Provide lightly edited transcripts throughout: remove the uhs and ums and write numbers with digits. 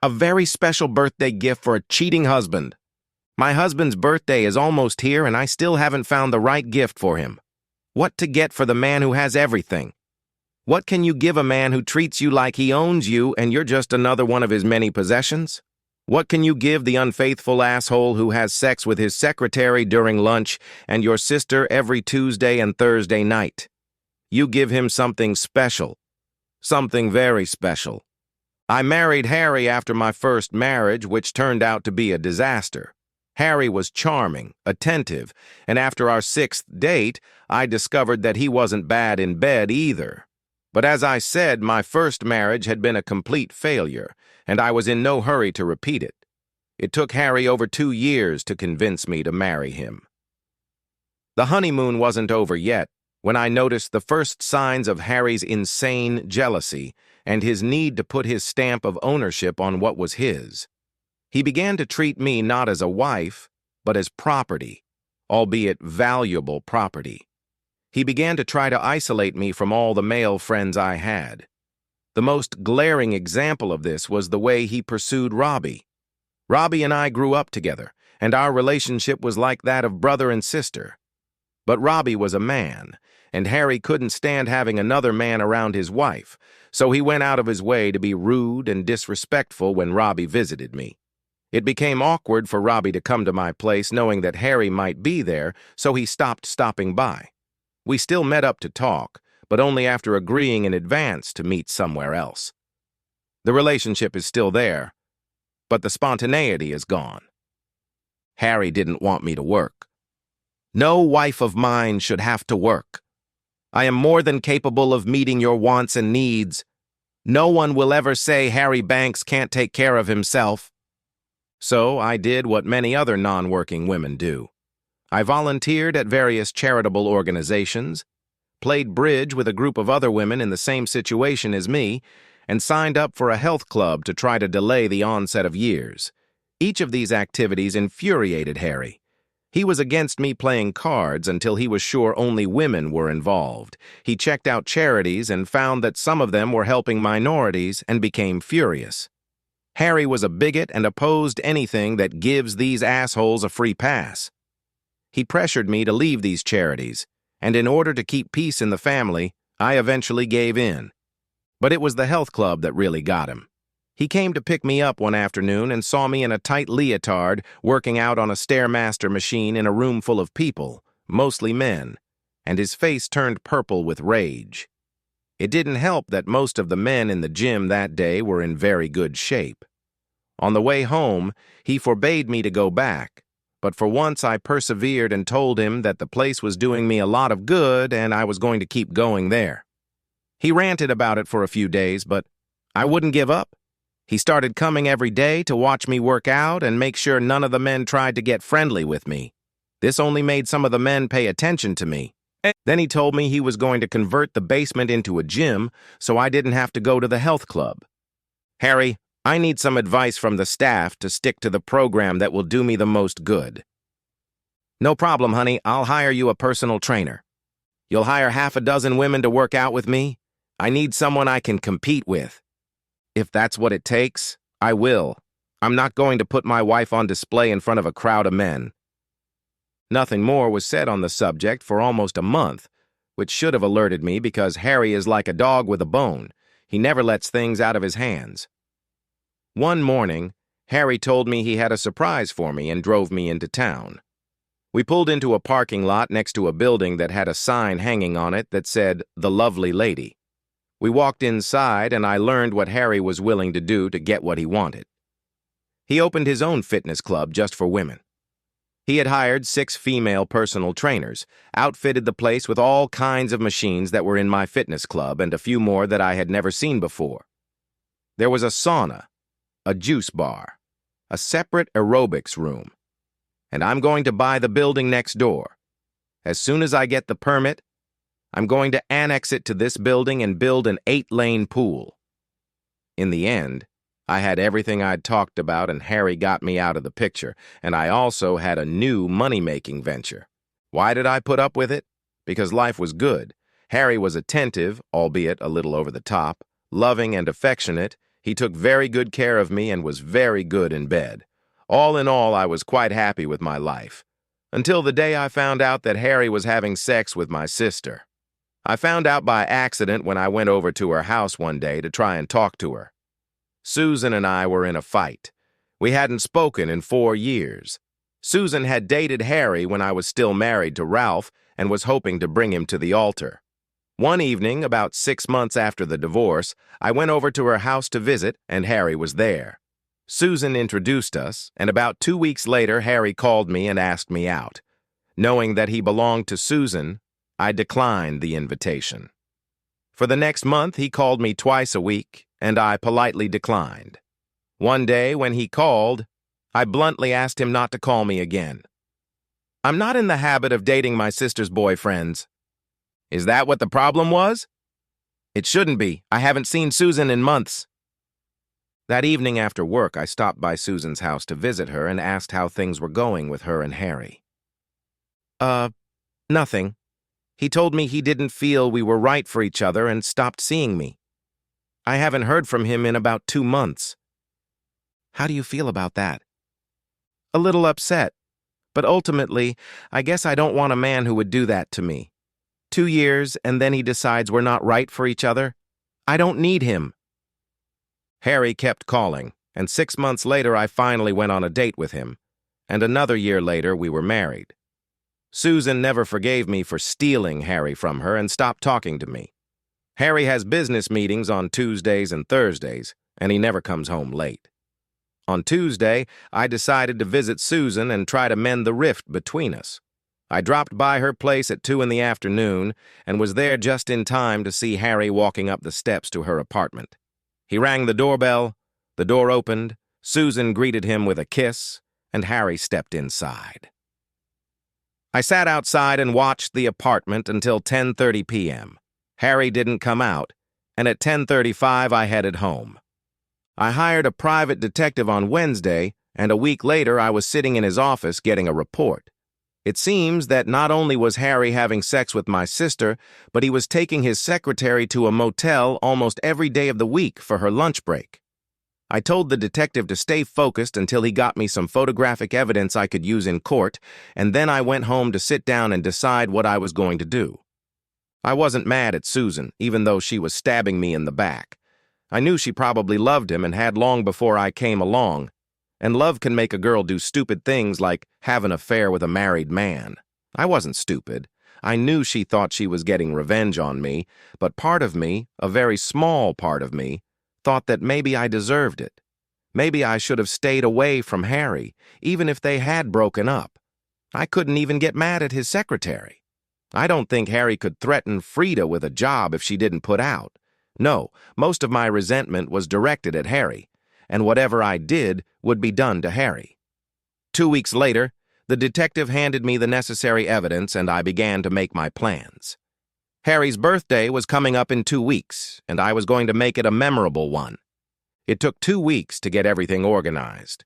A very special birthday gift for a cheating husband. My husband's birthday is almost here and I still haven't found the right gift for him. What to get for the man who has everything? What can you give a man who treats you like he owns you and you're just another one of his many possessions? What can you give the unfaithful asshole who has sex with his secretary during lunch and your sister every Tuesday and Thursday night? You give him something special. Something very special. I married Harry after my first marriage, which turned out to be a disaster. Harry was charming, attentive, and after our 6th date, I discovered that he wasn't bad in bed either. But as I said, my first marriage had been a complete failure, and I was in no hurry to repeat it. It took Harry over 2 years to convince me to marry him. The honeymoon wasn't over yet when I noticed the first signs of Harry's insane jealousy and his need to put his stamp of ownership on what was his. He began to treat me not as a wife, but as property, albeit valuable property. He began to try to isolate me from all the male friends I had. The most glaring example of this was the way he pursued Robbie. Robbie and I grew up together, and our relationship was like that of brother and sister. But Robbie was a man, and Harry couldn't stand having another man around his wife, so he went out of his way to be rude and disrespectful when Robbie visited me. It became awkward for Robbie to come to my place knowing that Harry might be there, so he stopped stopping by. We still met up to talk, but only after agreeing in advance to meet somewhere else. The relationship is still there, but the spontaneity is gone. Harry didn't want me to work. No wife of mine should have to work. I am more than capable of meeting your wants and needs. No one will ever say Harry Banks can't take care of himself. So I did what many other non-working women do. I volunteered at various charitable organizations, played bridge with a group of other women in the same situation as me, and signed up for a health club to try to delay the onset of years. Each of these activities infuriated Harry. He was against me playing cards until he was sure only women were involved. He checked out charities and found that some of them were helping minorities and became furious. Harry was a bigot and opposed anything that gives these assholes a free pass. He pressured me to leave these charities, and in order to keep peace in the family, I eventually gave in. But it was the health club that really got him. He came to pick me up one afternoon and saw me in a tight leotard working out on a Stairmaster machine in a room full of people, mostly men, and his face turned purple with rage. It didn't help that most of the men in the gym that day were in very good shape. On the way home, he forbade me to go back, but for once I persevered and told him that the place was doing me a lot of good and I was going to keep going there. He ranted about it for a few days, but I wouldn't give up. He started coming every day to watch me work out and make sure none of the men tried to get friendly with me. This only made some of the men pay attention to me. Then he told me he was going to convert the basement into a gym so I didn't have to go to the health club. Harry, I need some advice from the staff to stick to the program that will do me the most good. No problem, honey. I'll hire you a personal trainer. You'll hire half a dozen women to work out with me? I need someone I can compete with. If that's what it takes, I will. I'm not going to put my wife on display in front of a crowd of men. Nothing more was said on the subject for almost a month, which should have alerted me because Harry is like a dog with a bone. He never lets things out of his hands. One morning, Harry told me he had a surprise for me and drove me into town. We pulled into a parking lot next to a building that had a sign hanging on it that said, "The Lovely Lady." We walked inside and I learned what Harry was willing to do to get what he wanted. He opened his own fitness club just for women. He had hired 6 female personal trainers, outfitted the place with all kinds of machines that were in my fitness club and a few more that I had never seen before. There was a sauna, a juice bar, a separate aerobics room, and I'm going to buy the building next door. As soon as I get the permit, I'm going to annex it to this building and build an 8-lane pool. In the end, I had everything I'd talked about and Harry got me out of the picture, and I also had a new money-making venture. Why did I put up with it? Because life was good. Harry was attentive, albeit a little over the top, loving and affectionate. He took very good care of me and was very good in bed. All in all, I was quite happy with my life. Until the day I found out that Harry was having sex with my sister. I found out by accident when I went over to her house one day to try and talk to her. Susan and I were in a fight. We hadn't spoken in 4 years. Susan had dated Harry when I was still married to Ralph and was hoping to bring him to the altar. One evening, about 6 months after the divorce, I went over to her house to visit, and Harry was there. Susan introduced us, and about 2 weeks later, Harry called me and asked me out. Knowing that he belonged to Susan, I declined the invitation. For the next month, he called me twice a week, and I politely declined. One day, when he called, I bluntly asked him not to call me again. I'm not in the habit of dating my sister's boyfriends. Is that what the problem was? It shouldn't be. I haven't seen Susan in months. That evening after work, I stopped by Susan's house to visit her and asked how things were going with her and Harry. Nothing. He told me he didn't feel we were right for each other and stopped seeing me. I haven't heard from him in about 2 months. How do you feel about that? A little upset, but ultimately, I guess I don't want a man who would do that to me. 2 years, and then he decides we're not right for each other? I don't need him. Harry kept calling, and 6 months later I finally went on a date with him, and another year later we were married. Susan never forgave me for stealing Harry from her and stopped talking to me. Harry has business meetings on Tuesdays and Thursdays, and he never comes home late. On Tuesday, I decided to visit Susan and try to mend the rift between us. I dropped by her place at 2 in the afternoon and was there just in time to see Harry walking up the steps to her apartment. He rang the doorbell, the door opened, Susan greeted him with a kiss, and Harry stepped inside. I sat outside and watched the apartment until 10:30 p.m. Harry didn't come out, and at 10:35 I headed home. I hired a private detective on Wednesday, and a week later I was sitting in his office getting a report. It seems that not only was Harry having sex with my sister, but he was taking his secretary to a motel almost every day of the week for her lunch break. I told the detective to stay focused until he got me some photographic evidence I could use in court, and then I went home to sit down and decide what I was going to do. I wasn't mad at Susan, even though she was stabbing me in the back. I knew she probably loved him and had long before I came along. And love can make a girl do stupid things like have an affair with a married man. I wasn't stupid. I knew she thought she was getting revenge on me, but part of me, a very small part of me, thought that maybe I deserved it. Maybe I should have stayed away from Harry, even if they had broken up. I couldn't even get mad at his secretary. I don't think Harry could threaten Frida with a job if she didn't put out. No, most of my resentment was directed at Harry, and whatever I did would be done to Harry. 2 weeks later, the detective handed me the necessary evidence and I began to make my plans. Harry's birthday was coming up in 2 weeks, and I was going to make it a memorable one. It took 2 weeks to get everything organized.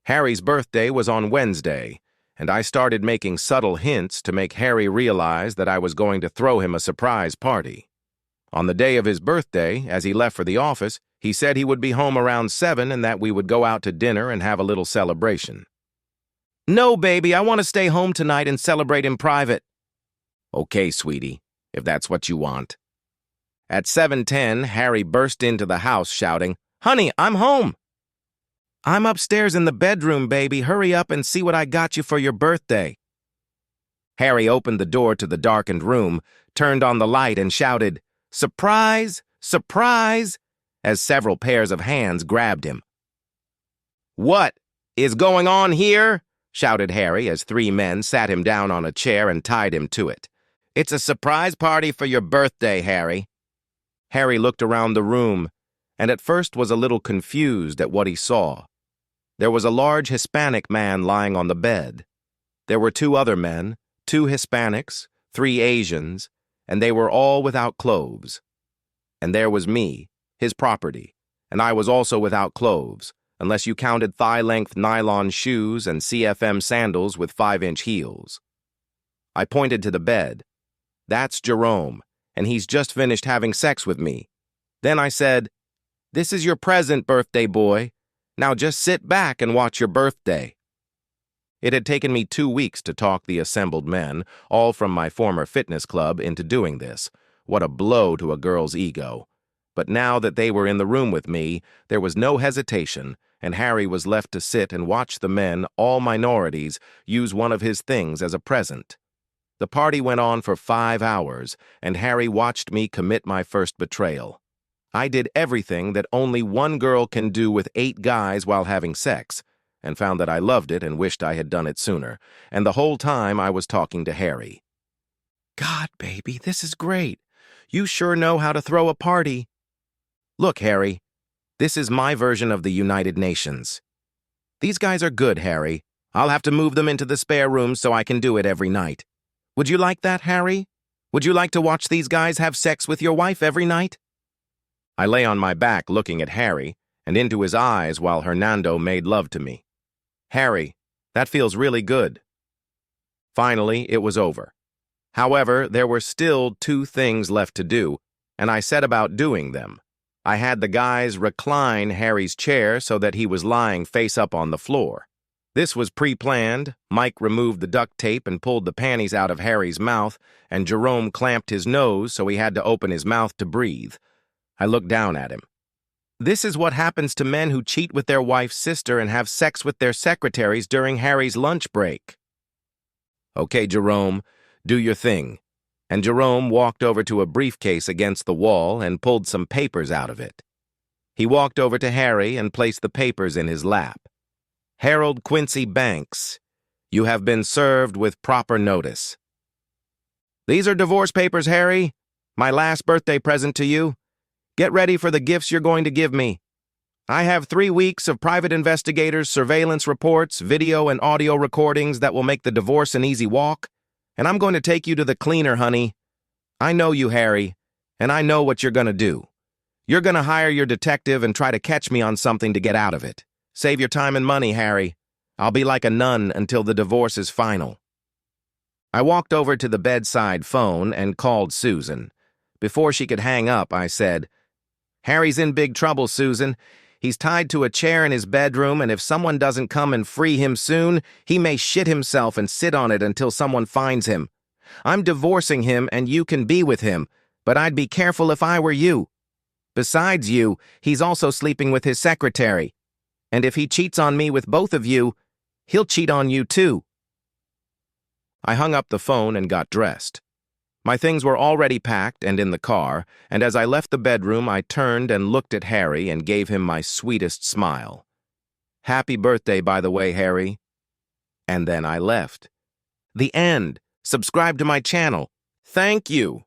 Harry's birthday was on Wednesday, and I started making subtle hints to make Harry realize that I was going to throw him a surprise party. On the day of his birthday, as he left for the office, he said he would be home around 7 and that we would go out to dinner and have a little celebration. No, baby, I want to stay home tonight and celebrate in private. Okay, sweetie, if that's what you want. At 7:10, Harry burst into the house shouting, Honey, I'm home. I'm upstairs in the bedroom, baby. Hurry up and see what I got you for your birthday. Harry opened the door to the darkened room, turned on the light, and shouted, Surprise! Surprise! As several pairs of hands grabbed him. What is going on here? Shouted Harry as 3 men sat him down on a chair and tied him to it. It's a surprise party for your birthday, Harry. Harry looked around the room, and at first was a little confused at what he saw. There was a large Hispanic man lying on the bed. There were 2 other men, 2 Hispanics, 3 Asians, and they were all without clothes. And there was me, his property, and I was also without clothes, unless you counted thigh-length nylon shoes and CFM sandals with 5-inch heels. I pointed to the bed. That's Jerome, and he's just finished having sex with me. Then I said, This is your present, birthday boy. Now just sit back and watch your birthday. It had taken me 2 weeks to talk the assembled men, all from my former fitness club, into doing this. What a blow to a girl's ego. But now that they were in the room with me, there was no hesitation, and Harry was left to sit and watch the men, all minorities, use one of his things as a present. The party went on for 5 hours, and Harry watched me commit my first betrayal. I did everything that only one girl can do with 8 guys while having sex, and found that I loved it and wished I had done it sooner, and the whole time I was talking to Harry. God, baby, this is great. You sure know how to throw a party. Look, Harry, this is my version of the United Nations. These guys are good, Harry. I'll have to move them into the spare room so I can do it every night. Would you like that, Harry? Would you like to watch these guys have sex with your wife every night? I lay on my back looking at Harry and into his eyes while Hernando made love to me. Harry, that feels really good. Finally, it was over. However, there were still 2 things left to do, and I set about doing them. I had the guys recline Harry's chair so that he was lying face up on the floor. This was pre-planned. Mike removed the duct tape and pulled the panties out of Harry's mouth, and Jerome clamped his nose so he had to open his mouth to breathe. I looked down at him. This is what happens to men who cheat with their wife's sister and have sex with their secretaries during Harry's lunch break. Okay, Jerome, do your thing. And Jerome walked over to a briefcase against the wall and pulled some papers out of it. He walked over to Harry and placed the papers in his lap. Harold Quincy Banks, you have been served with proper notice. These are divorce papers, Harry. My last birthday present to you. Get ready for the gifts you're going to give me. I have 3 weeks of private investigators, surveillance reports, video and audio recordings that will make the divorce an easy walk. And I'm going to take you to the cleaner, honey. I know you, Harry, and I know what you're going to do. You're going to hire your detective and try to catch me on something to get out of it. Save your time and money, Harry. I'll be like a nun until the divorce is final. I walked over to the bedside phone and called Susan. Before she could hang up, I said, Harry's in big trouble, Susan. He's tied to a chair in his bedroom, and if someone doesn't come and free him soon, he may shit himself and sit on it until someone finds him. I'm divorcing him, and you can be with him, but I'd be careful if I were you. Besides you, he's also sleeping with his secretary. And if he cheats on me with both of you, he'll cheat on you too. I hung up the phone and got dressed. My things were already packed and in the car, and as I left the bedroom, I turned and looked at Harry and gave him my sweetest smile. Happy birthday, by the way, Harry. And then I left. The end. Subscribe to my channel. Thank you.